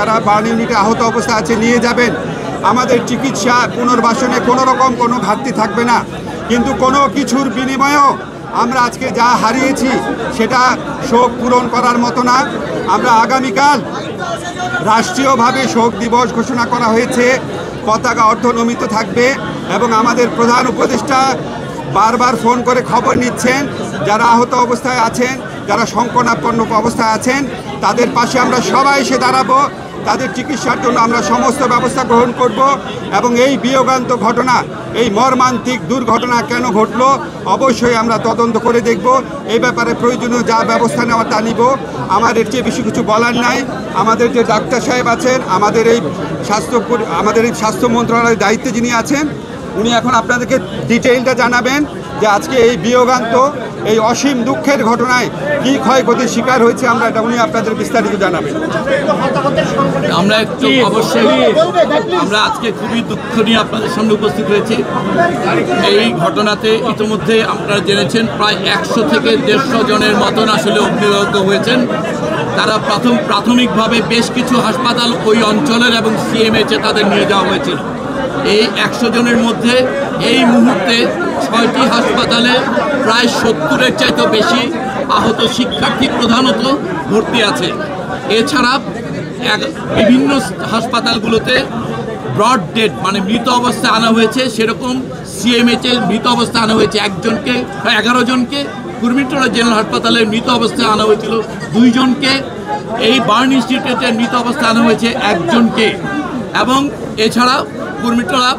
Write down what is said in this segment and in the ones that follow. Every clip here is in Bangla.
যারা বার্ন ইউনিটে আহত অবস্থা আছে নিয়ে যাবেন। আমাদের চিকিৎসা পুনর্বাসনে কোনো রকম কোনো ঘাটতি থাকবে না, কিন্তু কোনো কিছুর বিনিময়েও আমরা আজকে যা হারিয়েছি সেটা শোক পূরণ করার মতো না। আমরা আগামীকাল রাষ্ট্রীয়ভাবে শোক দিবস ঘোষণা করা হয়েছে, পতাকা অর্ধনমিত থাকবে এবং আমাদের প্রধান উপদেষ্টা বারবার ফোন করে খবর নিচ্ছেন যারা আহত অবস্থায় আছেন, যারা সংকটাপন্ন অবস্থায় আছেন, তাদের পাশে আমরা সবাই এসে দাঁড়াবো। তাদের চিকিৎসার জন্য আমরা সমস্ত ব্যবস্থা গ্রহণ করব এবং এই বিয়োগান্ত ঘটনা, এই মর্মান্তিক দুর্ঘটনা কেন ঘটলো অবশ্যই আমরা তদন্ত করে দেখব। এই ব্যাপারে প্রয়োজনীয় যা ব্যবস্থা নেওয়া তা নিব। আমার এর চেয়ে বেশি কিছু বলার নাই। আমাদের যে ডাক্তার সাহেব আছেন, আমাদের এই স্বাস্থ্য মন্ত্রণালয়ের দায়িত্বে যিনি আছেন, উনি এখন আপনাদেরকে ডিটেইলটা জানাবেন যে আজকে এই বিয়োগান্ত, এই অসীম দুঃখের ঘটনায় কী ক্ষয়ক্ষতির শিকার হয়েছে আমরা এটা উনি আপনাদের বিস্তারিত জানাবেন। আমরা একটু অবশ্যই আমরা আজকে খুবই দুঃখ নিয়ে আপনাদের সামনে উপস্থিত হয়েছি। এই ঘটনাতে ইতিমধ্যে আপনারা জেনেছেন প্রায় 100 থেকে 150 জনের মতন আসলে অগ্নিদগ্ধ হয়েছেন। তারা প্রাথমিকভাবে বেশ কিছু হাসপাতাল ওই অঞ্চলের এবং সিএমএইচে তাদের নিয়ে যাওয়া হয়েছিল। এই 100 জনের মধ্যে এই মুহূর্তে 6টি হাসপাতালে প্রায় 70-এর চাইতেও বেশি আহত শিক্ষার্থী প্রধানত ভর্তি আছে। এছাড়া বিভিন্ন হাসপাতালগুলোতে ব্রড ডেড মানে মৃত অবস্থায় আনা হয়েছে, সেরকম সিএমএইচে মৃত অবস্থায় আনা হয়েছে 1 জনকে, 11 জনকে। কুর্মিটোলা জেনারেল হাসপাতালে মৃত অবস্থায় আনা হয়েছিল 2 জনকে। এই বার্ন ইনস্টিটিউটে মৃত অবস্থায় আনা হয়েছে 1 জনকে। এবং এছাড়া কুর্মিটোলা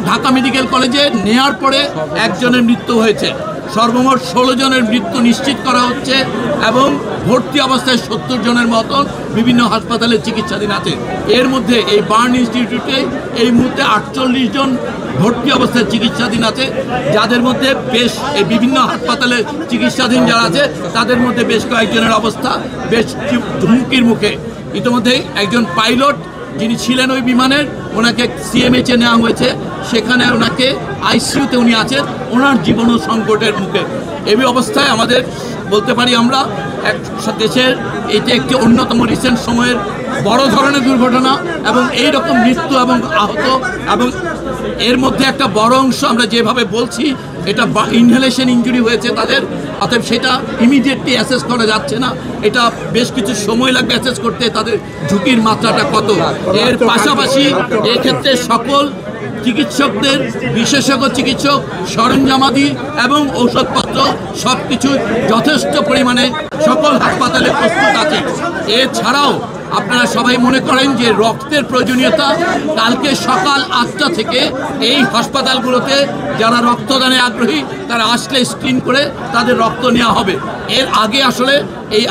ঢাকা মেডিকেল কলেজে নেওয়ার পরে 1 জনের মৃত্যু হয়েছে। সর্বমোট 16 জনের মৃত্যু নিশ্চিত করা হচ্ছে এবং ভর্তি অবস্থায় 70 জনের মতন বিভিন্ন হাসপাতালে চিকিৎসাধীন আছে। এর মধ্যে এই বার্ন ইনস্টিটিউটে এই মুহূর্তে 48 জন ভর্তি অবস্থায় চিকিৎসাধীন আছে, যাদের মধ্যে বেশ এই বিভিন্ন হাসপাতালে চিকিৎসাধীন যারা আছে তাদের মধ্যে বেশ কয়েকজনের অবস্থা বেশ হুমকির মুখে। ইতিমধ্যেই একজন পাইলট যিনি ছিলেন ওই বিমানের, ওনাকে সিএমএইচে নেওয়া হয়েছে, সেখানে ওনাকে আইসিইউতে উনি আছেন, ওনার জীবনও সংকটের মুখে। এই অবস্থায় আমাদের বলতে পারি আমরা দেশের এইটা একটি অন্যতম রিসেন্ট সময়ের বড় ধরনের দুর্ঘটনা এবং এই রকম মৃত্যু এবং আহত, এবং এর মধ্যে একটা বড় অংশ আমরা যেভাবে বলছি এটা ইনহেলেশন ইনজুরি হয়েছে তাদের, অতএব সেটা ইমিডিয়েটলি অ্যাসেস করা যাচ্ছে না। এটা বেশ কিছু সময় লাগবে অ্যাসেস করতে, তাদের ঝুঁকির মাত্রাটা কত। এর পাশাপাশি এক্ষেত্রে সকল চিকিৎসকদের, বিশেষজ্ঞ চিকিৎসক, সরঞ্জামাদি এবং ঔষধপত্র সব কিছু যথেষ্ট পরিমাণে সকল হাসপাতালে প্রস্তুত আছে। এছাড়াও আপনারা সবাই মনে করেন যে রক্তের প্রয়োজনীয়তা, কালকে সকাল 8টা থেকে এই হাসপাতালগুলোতে যারা রক্তদানে আগ্রহী তারা আসলে স্ক্রিন করে তাদের রক্ত নেওয়া হবে। এর আগে আসলে এই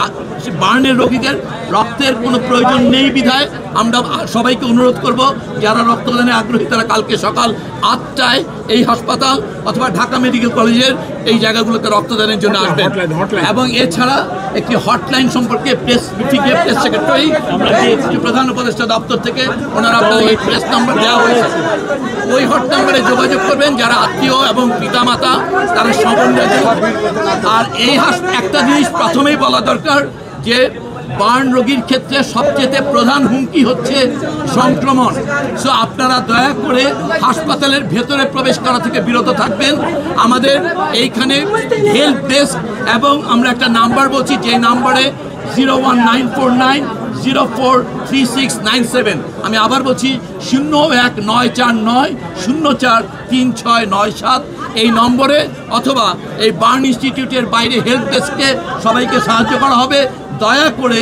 বার্নের রোগীদের রক্তের কোনো প্রয়োজন নেই বিধায় আমরা সবাইকে অনুরোধ করব যারা রক্তদানে আগ্রহী তারা কালকে সকাল 8টায় এই হাসপাতাল অথবা ঢাকা মেডিকেল কলেজের এই জায়গাগুলোতে রক্তদানের জন্য আসবেন। এবং এছাড়া একটি হটলাইন সম্পর্কে প্রেস সেক্রেটারি প্রধান উপদেষ্টা দপ্তর থেকে ওনারা আপনাদের এই প্রেস নাম্বার দেওয়া হয়েছে, ওই হট নাম্বারে যোগাযোগ করবেন যারা আত্মীয় এবং পিতামাতা তারা সমন্বয়। আর এই একটা জিনিস প্রথমেই বলা দরকার যে বার্ন রোগীর ক্ষেত্রে সবচেয়ে প্রধান হুমকি হচ্ছে সংক্রমণ। সো আপনারা দয়া করে হাসপাতালের ভেতরে প্রবেশ করা থেকে বিরত থাকবেন। আমাদের এইখানে হেল্প ডেস্ক এবং আমরা একটা নাম্বার বলছি, যে নাম্বারে 01949043697, আমি আবার বলছি 01949043697 এই নম্বরে, অথবা এই বার্ন ইনস্টিটিউটের বাইরে হেল্প ডেস্কে সবাইকে সাহায্য করা হবে। দয়া করে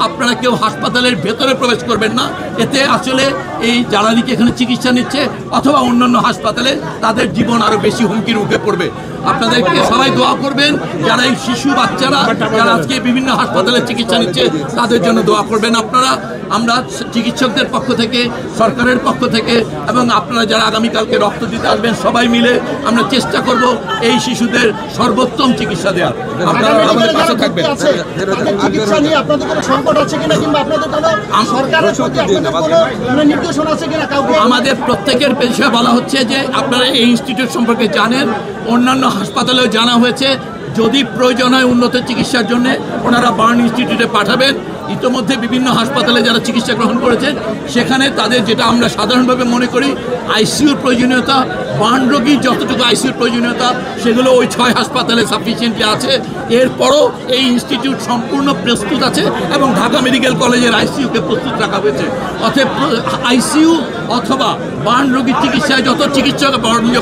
আপনারা কেউ হাসপাতালের ভেতরে প্রবেশ করবেন না, এতে আসলে এই যারা নাকি এখানে চিকিৎসা নিচ্ছে অথবা অন্যান্য হাসপাতালে তাদের জীবন আরও বেশি হুমকির মুখে পড়বে। আপনাদেরকে সবাই দোয়া করবেন, যারা এই শিশু বাচ্চারা যারা আজকে বিভিন্ন হাসপাতালে চিকিৎসা নিচ্ছে তাদের জন্য দোয়া করবেন আপনারা। আমরা চিকিৎসকদের পক্ষ থেকে, সরকারের পক্ষ থেকে এবং আপনারা যারা আগামীকালকে রক্ত দিতে আসবেন সবাই মিলে আমরা চেষ্টা করব এই শিশুদের সর্বোত্তম চিকিৎসা দেওয়ার। আপনারা আমাদের পাশে থাকবেন। আমাদের প্রত্যেকের পেশায় বলা হচ্ছে যে আপনারা এই ইনস্টিটিউট সম্পর্কে জানেন, অন্যান্য হাসপাতালেও জানা হয়েছে, যদি প্রয়োজন হয় উন্নত চিকিৎসার জন্য ওনারা বার্ন ইনস্টিটিউটে পাঠাবেন। ইতোমধ্যে বিভিন্ন হাসপাতালে যারা চিকিৎসা গ্রহণ করেছেন সেখানে তাদের যেটা আমরা সাধারণভাবে মনে করি আইসিইউর প্রয়োজনীয়তা, বার্ন রোগীর যতটুকু আইসিইউর প্রয়োজনীয়তা সেগুলো ওই 6 হাসপাতালে সাফিসিয়েন্টলি আছে। এরপরও এই ইনস্টিটিউট সম্পূর্ণ প্রস্তুত আছে এবং ঢাকা মেডিকেল কলেজের আইসিইউকে প্রস্তুত রাখা হয়েছে। অতএব আইসিইউ অথবা বার্ন রোগীর চিকিৎসায় যত চিকিৎসক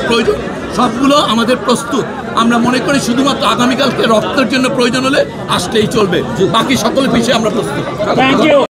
প্রয়োজন সবগুলো আমাদের প্রস্তুত। আমরা মনে করি শুধুমাত্র আগামীকালকে রক্তের জন্য প্রয়োজন হলে আসলেই চলবে, বাকি সকল বিষয়ে আমরা প্রস্তুত। Thank you.